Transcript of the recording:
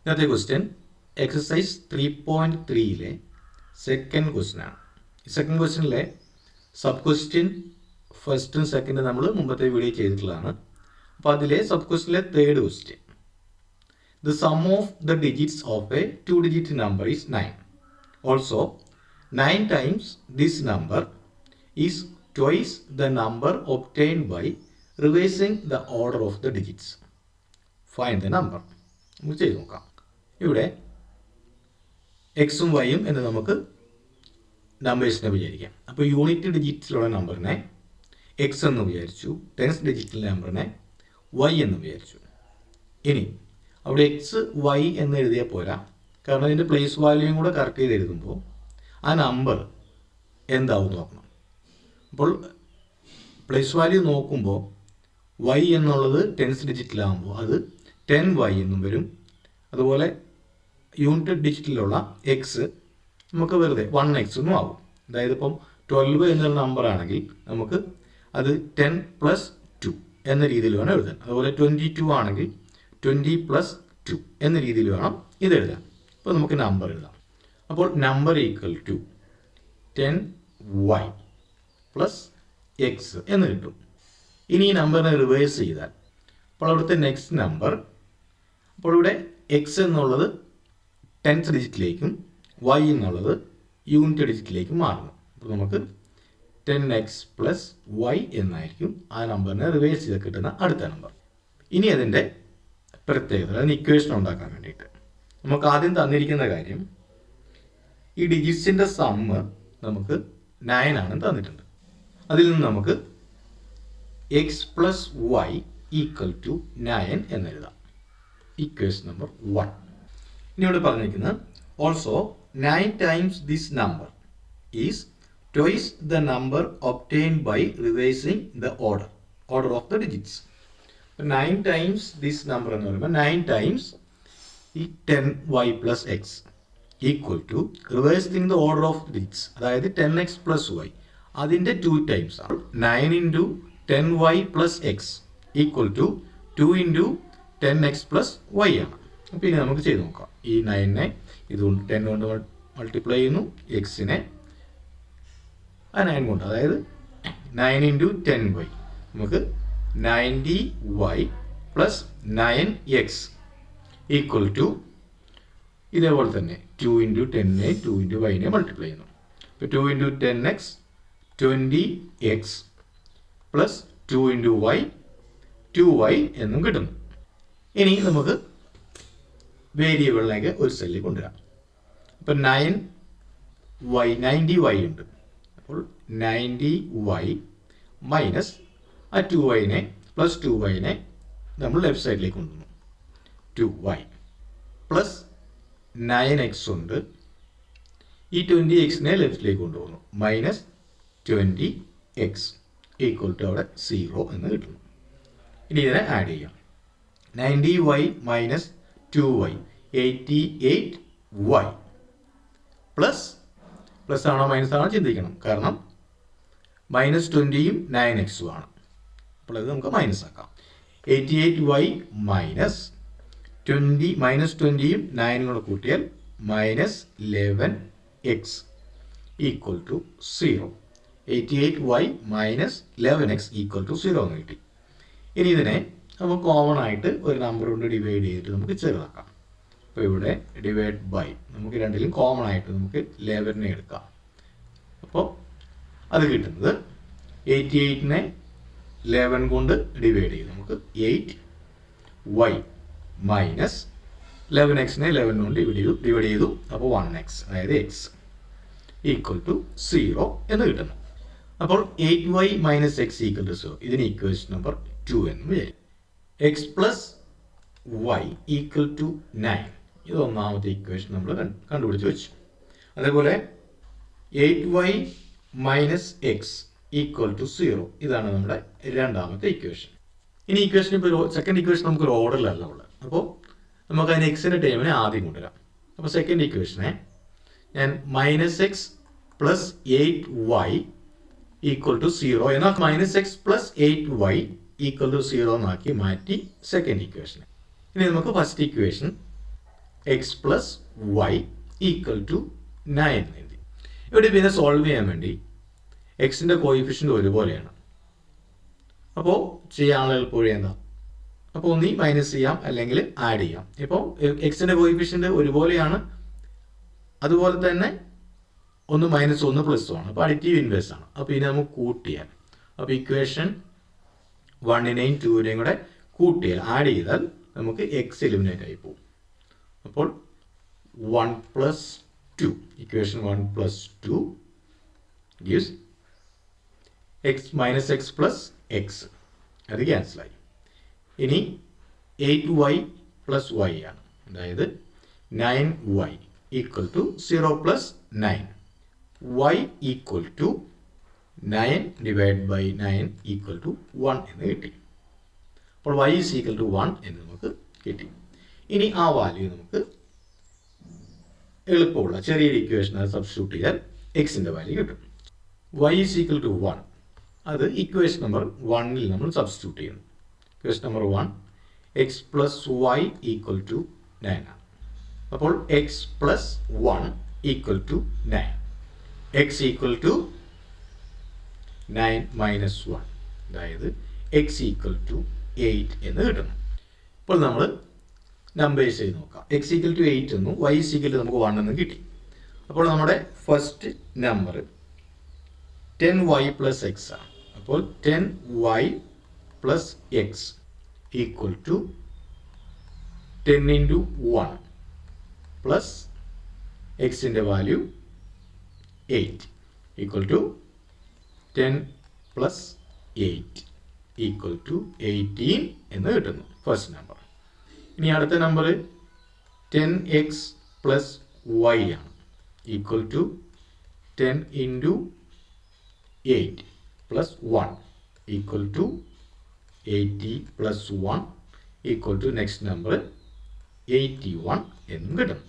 ഇന്നത്തെ question exercise 3.3-ലെ second ക്വസ്റ്റ്യനാണ്. ഈ സെക്കൻഡ് ക്വസ്റ്റ്യനിലെ സബ് ക്വസ്റ്റ്യൻ ഫസ്റ്റും സെക്കൻഡും നമ്മൾ മുമ്പത്തെ വീഡിയോ ചെയ്തിട്ടുള്ളതാണ്. അപ്പോൾ അതിലെ സബ് ക്വസ്റ്റ്യനിലെ third question, the sum of the digits of a 2-digit number is 9. Also 9 times this number is twice the number obtained by reversing the order of the digits. Find the number. നമുക്ക് ചെയ്ത് നോക്കാം. ഇവിടെ എക്സും വൈയും എന്ന് നമുക്ക് നമ്പേഴ്സിനെ വിചാരിക്കാം. അപ്പോൾ unit ഡിജിറ്റിലുള്ള നമ്പറിനെ എക്സ് എന്ന് വിചാരിച്ചു, ടെൻസ് ഡിജിറ്റിലെ നമ്പറിനെ വൈ എന്ന് വിചാരിച്ചു. ഇനി അവിടെ എക്സ് വൈ എന്ന് എഴുതിയാൽ പോരാ, കാരണം അതിൻ്റെ പ്ലേസ് വാല്യൂയും കൂടെ കറക്റ്റ് ചെയ്ത് എഴുതുമ്പോൾ ആ നമ്പർ എന്താവും നോക്കണം. അപ്പോൾ പ്ലേസ് വാല്യൂ നോക്കുമ്പോൾ വൈ എന്നുള്ളത് ടെൻസ് ഡിജിറ്റിലാകുമ്പോൾ അത് 10y എന്നും വരും. അതുപോലെ യൂണിറ്റ് ഡിജിറ്റിലുള്ള എക്സ് നമുക്ക് വെറുതെ 1x എന്നും ആവും. അതായത് ഇപ്പം 12 എന്നുള്ള നമ്പർ ആണെങ്കിൽ നമുക്ക് അത് 10+2 എന്ന രീതിയിൽ വേണം എഴുതാൻ. അതുപോലെ 22 ആണെങ്കിൽ 20+2 എന്ന രീതിയിൽ വേണം ഇത് എഴുതാൻ. അപ്പോൾ നമുക്ക് നമ്പർ എഴുതാം. അപ്പോൾ number equal to 10y + x എന്ന് കിട്ടും. ഇനി ഈ നമ്പറിനെ റിവേഴ്സ് ചെയ്താൽ അപ്പോൾ അവിടുത്തെ നെക്സ്റ്റ് നമ്പർ, അപ്പോൾ ഇവിടെ എക്സ് എന്നുള്ളത് ടെൻത്ത് ഡിജിറ്റിലേക്കും വൈ എന്നുള്ളത് യൂണിറ്റ് ഡിജിറ്റിലേക്കും മാറുന്നു. അപ്പോൾ നമുക്ക് 10x + y എന്നായിരിക്കും ആ നമ്പറിനെ റിവേഴ്സ് ചെയ്ത് കിട്ടുന്ന അടുത്ത നമ്പർ. ഇനി അതിൻ്റെ പ്രത്യേകത, അതിന് ഇക്വേഷൻ ഉണ്ടാക്കാൻ വേണ്ടിയിട്ട് നമുക്ക് ആദ്യം തന്നിരിക്കുന്ന കാര്യം, ഈ ഡിജിറ്റ്സിൻ്റെ സമ്മ് നമുക്ക് 9 ആണ് തന്നിട്ടുണ്ട്. അതിൽ നിന്ന് നമുക്ക് x + y = 9 എന്നെഴുതാം. Equation number 1. ഇനി ഇവിടെ പറഞ്ഞിരിക്കുന്നത് also 9 times this number is twice the number obtained by reversing the order of the digits. 9 times this number എന്ന് പറയുമ്പോൾ 9 times ഈ 10y + x = reversing the order of the digits, അതായത് 10x + y അതിൻ്റെ 2 times ആണ്. 9 × 10y + x = 2 × 10x + y ആണ്. അപ്പോൾ ഇനി നമുക്ക് ചെയ്ത് നോക്കാം. ഈ 9നെ ഇതുകൊണ്ട് 10 കൊണ്ട് മൾട്ടിപ്ലൈ ചെയ്യുന്നു, എക്സിനെ ആ 9 കൊണ്ട്, അതായത് 9 × 10y നമുക്ക് 90y + 9x = ഇതേപോലെ തന്നെ 2 × 10നെ 2 × yനെ മൾട്ടിപ്ലൈ ചെയ്യുന്നു. അപ്പോൾ 2 × 10x 20x + 2 × y 2y എന്നും കിട്ടുന്നു. ഇനി നമുക്ക് വേരിയബിളിലേക്ക് ഒരു സെല്ലിൽ കൊണ്ടുവരാം. അപ്പോൾ 90y ഉണ്ട്. അപ്പോൾ 90y മൈനസ് ആ 2yനെ + 2yനെ നമ്മൾ ലെഫ്റ്റ് സൈഡിലേക്ക് കൊണ്ടുവന്നു. 2y + 9x ഉണ്ട്. ഈ 20xനെ ലെഫ്റ്റിലേക്ക് കൊണ്ടുപോകുന്നു. -20x = അവിടെ 0 എന്ന് കിട്ടുന്നു. ഇനി ഇതിനെ ആഡ് ചെയ്യാം. 90y - 2y 88y പ്ലസ് ആണോ മൈനസ് ആണോ ചിന്തിക്കണം, കാരണം -20യും 9x ആണ്. അപ്പോൾ അത് നമുക്ക് മൈനസ് ആക്കാം. 88y - 20യും 9 കൂടെ കൂട്ടിയാൽ -11x = 0. 88y - 11x = 0 എന്ന് കിട്ടി. ഇനി ഇതിനെ നമുക്ക് കോമൺ ആയിട്ട് ഒരു നമ്പർ കൊണ്ട് ഡിവൈഡ് ചെയ്തിട്ട് നമുക്ക് ചെറുതാക്കാം. അപ്പോൾ ഇവിടെ ഡിവൈഡ് ബൈ, നമുക്ക് രണ്ടിലും കോമൺ ആയിട്ട് നമുക്ക് 11നെ എടുക്കാം. അപ്പോൾ അത് കിട്ടുന്നത് 88നെ 11 കൊണ്ട് ഡിവൈഡ് ചെയ്ത് നമുക്ക് 8y - 11xനെ 11 കൊണ്ട് ഡിവൈഡ് ചെയ്തു. അപ്പോൾ 1x, അതായത് x = 0 എന്ന് കിട്ടുന്നു. അപ്പോൾ 8y - x = 0. ഇതിന് ഇക്വേഷൻ നമ്പർ 2 എന്ന് വിചാരിക്കും. x + y = 9. ഇത് ഒന്നാമത്തെ ഇക്വേഷൻ നമ്മൾ കണ്ടുപിടിച്ച് വെച്ചു. അതേപോലെ 8y - x = 0. ഇതാണ് നമ്മുടെ രണ്ടാമത്തെ ഇക്വേഷൻ. ഇനി ഇക്വേഷൻ ഇപ്പോൾ സെക്കൻഡ് ഇക്വേഷൻ നമുക്കൊരു ഓർഡറിലല്ല ഉള്ളത്. അപ്പോൾ നമുക്ക് അതിന് എക്സിൻ്റെ ടൈമിനെ ആദ്യം കൊണ്ടുവരാം. അപ്പോൾ സെക്കൻഡ് ഇക്വേഷനെ ഞാൻ -x + 8y = 0 എന്നാൽ -x + 8y = 0 എന്നാക്കി മാറ്റി സെക്കൻഡ് ഇക്വേഷൻ. ഇനി നമുക്ക് first equation x plus y equal to 9 എന്ന് എഴുതി. ഇവിടെ പിന്നെ സോൾവ് ചെയ്യാൻ വേണ്ടി എക്സിൻ്റെ കോയിഫിഷ്യൻ്റ് ഒരുപോലെയാണ്. അപ്പോൾ ചെയ്യാനുള്ള എളുപ്പവഴി എന്താ? അപ്പോൾ ഒന്നീ മൈനസ് ചെയ്യാം അല്ലെങ്കിൽ ആഡ് ചെയ്യാം. ഇപ്പോൾ എക്സിൻ്റെ കോയിഫിഷ്യൻ്റ് ഒരുപോലെയാണ്, അതുപോലെ തന്നെ 1 - 1 + 1, അപ്പോൾ അഡിറ്റീവ് ഇൻവേഴ്സ് ആണ്. അപ്പോൾ ഇനി നമുക്ക് കൂട്ടിയാൽ, അപ്പോൾ ഇക്വേഷൻ 1നെയും 2നെയും കൂടെ കൂട്ടിയാൽ ആഡ് ചെയ്താൽ നമുക്ക് എക്സ് എലിമിനേറ്റ് ആയി പോകും. അപ്പോൾ 1 + 2, equation 1 + 2 gives x - x + x, അത് ക്യാൻസലായി. ഇനി 8y + y ആണ്, അതായത് 9y equal to 0 + 9, y equal to 9 / 9 equal to 1 എന്ന് കിട്ടി. അപ്പോൾ y ഈസ് ഈക്വൽ ടു 1 എന്ന് നമുക്ക് കിട്ടി. ഇനി ആ വാല്യൂ നമുക്ക് എളുപ്പമുള്ള ചെറിയൊരു ഇക്വേഷൻ അത് സബ്സ്റ്റിറ്റ്യൂട്ട് ചെയ്താൽ എക്സിൻ്റെ വാല്യൂ കിട്ടും. y ഈസ് ഈക്വൽ ടു 1, അത് ഇക്വേഷൻ നമ്പർ 1ൽ നമ്മൾ സബ്സ്റ്റിറ്റ്യൂട്ട് ചെയ്യുന്നു. Equation number 1 x plus y equal to 9 ആണ്. അപ്പോൾ x plus 1 equal to 9, x equal to 9 - 1, അതായത് എക്സ് ഈക്വൽ ടു 8 എന്ന് കിട്ടുന്നു. ഇപ്പോൾ നമ്മൾ നമ്പേഴ്സ് ചെയ്ത് നോക്കാം. എക്സ് ഈക്വൽ ടു 8 എന്നും വൈ ഈക്വൽ ടു നമുക്ക് 1 എന്നും കിട്ടി. അപ്പോൾ നമ്മുടെ ഫസ്റ്റ് നമ്പർ 10y + x ആണ്. അപ്പോൾ 10y + x equal to 10 × 1 plus എക്സിൻ്റെ value 8 equal to 10 + 8 equal to 18 എന്ന് കിട്ടുന്നു ഫസ്റ്റ് നമ്പർ. ഇനി അടുത്ത നമ്പർ 10x + y ആണ്, equal to 10 × 8 + 1 equal to 80 + 1 equal to next number 81 എന്നും കിട്ടും.